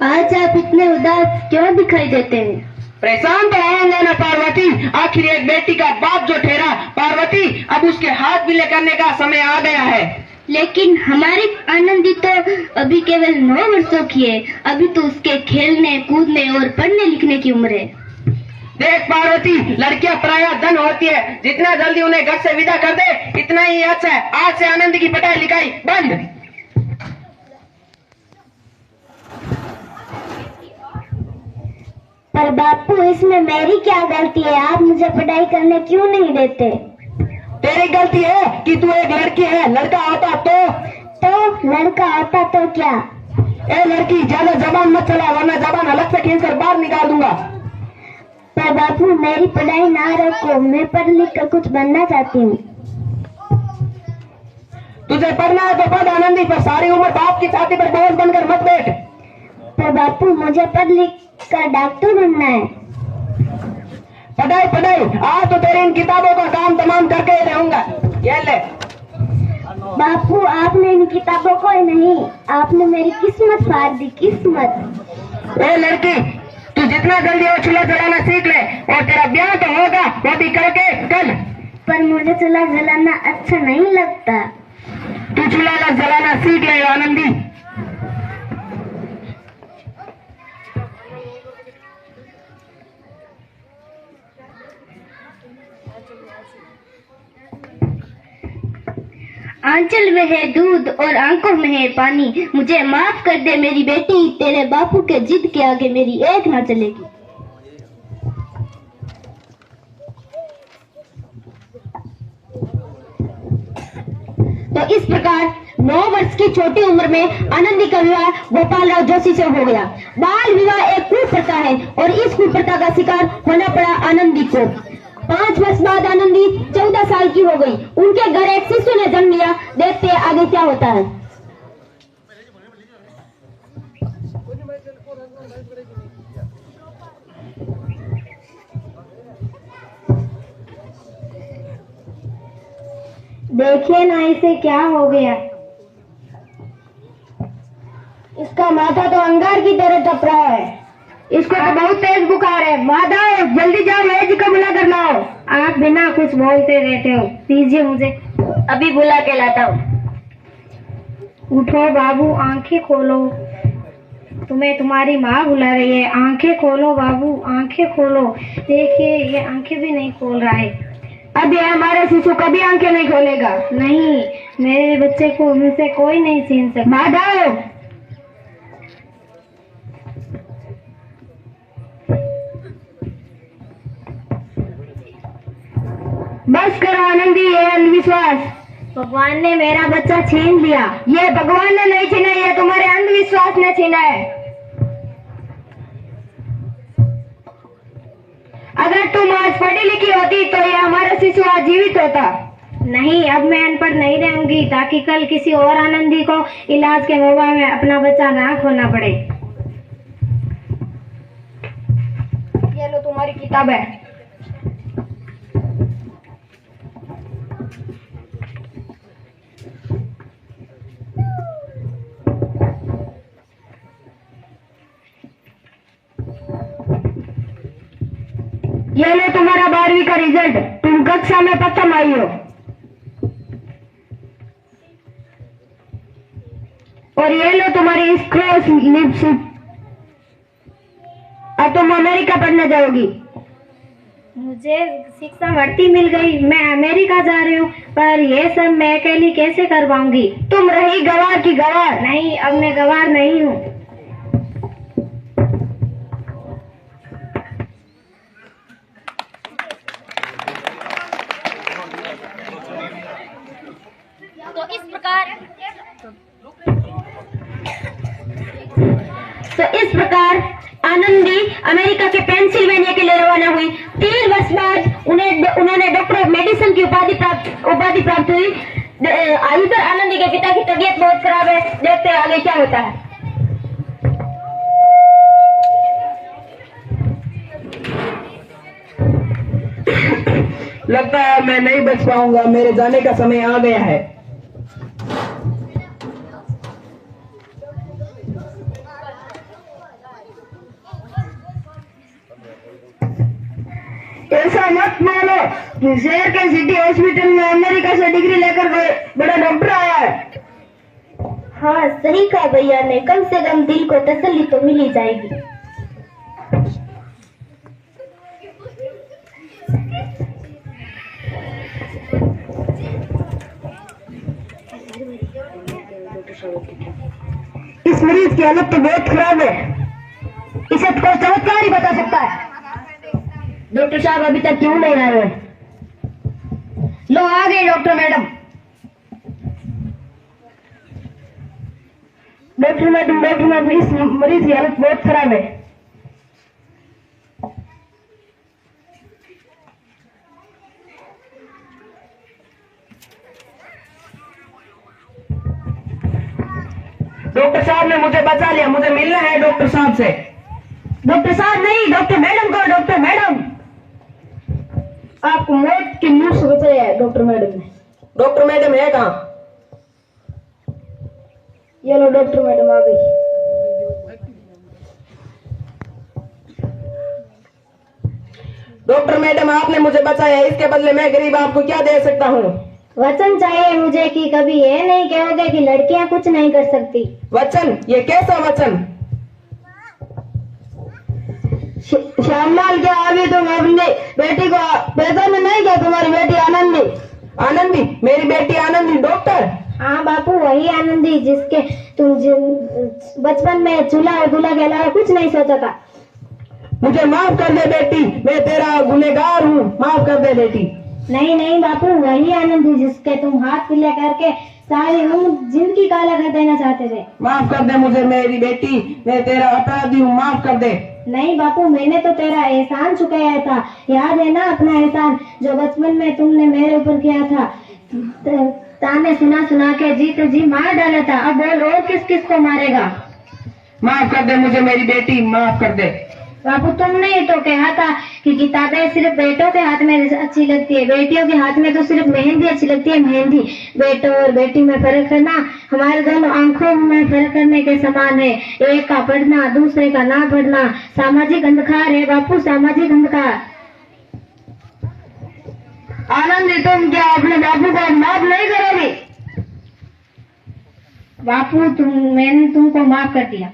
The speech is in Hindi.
आज आप इतने उदास क्यों दिखाई देते हैं? परेशान तो होंगे ना पार्वती, आखिर एक बेटी का बाप जो ठहरा पार्वती, अब उसके हाथ विले करने का समय आ गया है। लेकिन हमारी आनंदी तो अभी केवल 9 वर्षों की है। अभी तो उसके खेलने कूदने और पढ़ने लिखने की उम्र है। देख पार्वती, लड़कियां प्रायः धन होती है, जितना जल्दी उन्हें घर से विदा कर दे इतना ही अच्छा है। आज से आनंद की पढ़ाई लिखाई बंद। पर बापू, इसमें मेरी क्या गलती है? आप मुझे पढ़ाई करने क्यों नहीं देते? तेरी गलती है कि तू एक लड़की है, लड़का होता तो लड़का होता तो क्या? ए लड़की, ज्यादा जबान मत चला वरना जबान अलग से खींच कर बाहर निकाल दूंगा। पर बापू, मेरी पढ़ाई ना रोको, मैं पढ़ लिख कर कुछ बनना चाहती हूँ। तुझे पढ़ना है तो पढ़ आनंदी, पर सारी उम्र बाप की छाती पर बोझ बनकर मत बैठ। पर बापू, मुझे पढ़ लिख कर डॉक्टर बनना है। पढ़ाई पढ़ाई, आज तो तेरे इन किताबों का काम तमाम करके ही रहूंगा। ये ले। बापू, आपने इन किताबों को नहीं, आपने मेरी किस्मत फाड़ दी, किस्मत। ए लड़की, तू जितना जल्दी हो चूल्हा जलाना सीख ले और तेरा ब्याह तो होगा वो भी करके कल। पर मुझे चूल्हा जलाना अच्छा नहीं लगता। तू चूल्हा जलाना सीख ले आनंदी। आंचल में है दूध और आंखों में है पानी। मुझे माफ कर दे मेरी बेटी, तेरे बापू के जिद के आगे मेरी एक ना चलेगी। तो इस प्रकार 9 वर्ष की छोटी उम्र में आनंदी का विवाह गोपाल राव जोशी से हो गया। बाल विवाह एक कुप्रथा है और इस कुप्रथा का शिकार होना पड़ा आनंदी को। 5 वर्ष बाद आनंदी 14 साल की हो गई। उनके घर एक शिशु ने जन्म लिया। देखते हैं आगे क्या होता है। देखिए ना इसे क्या हो गया। इसका माथा तो अंगार की तरह तप रहा है। इसको तो बहुत तेज बुखार है। माधव, जल्दी जाओ, मैं जी को बुला कर लाओ। आप बिना कुछ बोलते रहते हो, दीजिए मुझे, अभी बुला के लाता हूँ। उठो बाबू, आंखें खोलो, तुम्हें तुम्हारी माँ बुला रही है। आंखें खोलो बाबू, आंखें खोलो। देखिए ये आंखें भी नहीं खोल रहा है। अब ये हमारा शिशु कभी आंखें नहीं खोलेगा। नहीं, मेरे बच्चे को मुझसे कोई नहीं छीन सकता। माधव, बस करो आनंदी, ये अंधविश्वास। भगवान ने मेरा बच्चा छीन लिया। ये भगवान ने नहीं छीना, ये तुम्हारे अंधविश्वास ने छीना है। अगर तुम आज पढ़ी लिखी होती तो ये हमारा शिशु आज जीवित होता। नहीं, अब मैं अनपढ़ नहीं रहूंगी ताकि कल किसी और आनंदी को इलाज के मोबाइल में अपना बच्चा ना खोना पड़े। ये लो तुम्हारी किताब है। ये लो तुम्हारा 12वीं का रिजल्ट। तुम कक्षा में प्रथम आई हो। और ये लो तुम्हारी स्कॉलरशिप। अब तुम अमेरिका पढ़ने जाओगी। मुझे शिक्षा भर्ती मिल गई, मैं अमेरिका जा रही हूँ, पर ये सब मैं अकेली कैसे कर पाऊंगी? तुम रही गवार की गवार। नहीं, अब मैं गवार नहीं हूँ। तो इस प्रकार आनंदी अमेरिका के पेंसिल्वेनिया के लिए रवाना हुई। 3 वर्ष बाद उन्होंने डॉक्टर ऑफ मेडिसिन की उपाधि प्राप्त हुई। इधर आनंदी के पिता की तबीयत बहुत खराब है। देखते हैं आगे क्या होता है। लगता है मैं नहीं बच पाऊंगा, मेरे जाने का समय आ गया है। ऐसा मत मानो, शहर के सिटी हॉस्पिटल में अमेरिका से डिग्री लेकर गए बड़ा डॉक्टर आया है। हाँ सही कहा भैया ने, कम से कम दिल को तसल्ली तो मिल ही जाएगी। इस मरीज की हालत तो बहुत खराब है, इसे तो कोई चमत्कार ही बता सकता है। डॉक्टर साहब अभी तक क्यों नहीं आए? लो आ गए डॉक्टर मैडम। डॉक्टर मैडम इस मरीज की हालत बहुत खराब है। डॉक्टर साहब ने मुझे बचा लिया, मुझे मिलना है डॉक्टर साहब से। डॉक्टर साहब नहीं, डॉक्टर मैडम को। डॉक्टर मैडम आपको मौत के मुंह से बचाया है डॉक्टर मैडम ने। डॉक्टर मैडम है कहाँ? ये लो डॉक्टर मैडम आ गई। डॉक्टर मैडम आपने मुझे बचाया, इसके बदले मैं गरीब आपको क्या दे सकता हूँ? वचन चाहिए मुझे कि कभी ये नहीं कहोगे कि लड़कियां कुछ नहीं कर सकती। वचन? ये कैसा वचन? श्यामलाल क्या अभी तुम अपनी बेटी को पहचान नहीं क्या? तुम्हारी बेटी आनंदी। आनंदी? मेरी बेटी आनंदी डॉक्टर? हाँ बापू वही आनंदी जिसके तुम बचपन में चूल्हा और दूल्हा के अलावा कुछ नहीं सोचा था। मुझे माफ कर दे बेटी, मैं तेरा गुनहगार हूँ, माफ कर दे बेटी। नहीं नहीं बापू वही आनंदी जिसके तुम हाथ पीले करके सारी उम्र जिंदगी काला कर देना चाहते थे। माफ कर दे मुझे मेरी बेटी, मैं तेरा अपराधी हूँ, माफ कर दे। नहीं बापू मैंने तो तेरा एहसान चुकाया था, याद है ना अपना एहसान जो बचपन में तुमने मेरे ऊपर किया था। ताने सुना सुना के जी मार डाला था, अब बोल और किस किस को मारेगा? माफ कर दे मुझे मेरी बेटी, माफ कर दे। बापू तुमने ही तो कहा था कि किताबें सिर्फ बेटों के हाथ में अच्छी लगती है, बेटियों के हाथ में तो सिर्फ मेहंदी अच्छी लगती है। मेहंदी बेटों और बेटी में फर्क करना हमारे दोनों आंखों में फर्क करने के समान है। एक का पढ़ना दूसरे का ना पढ़ना सामाजिक अंधकार है बापू, सामाजिक अंधकार। आनंदी तुम क्या अपने बापू को माफ नहीं करोगी? बापू मैंने तुमको माफ कर दिया।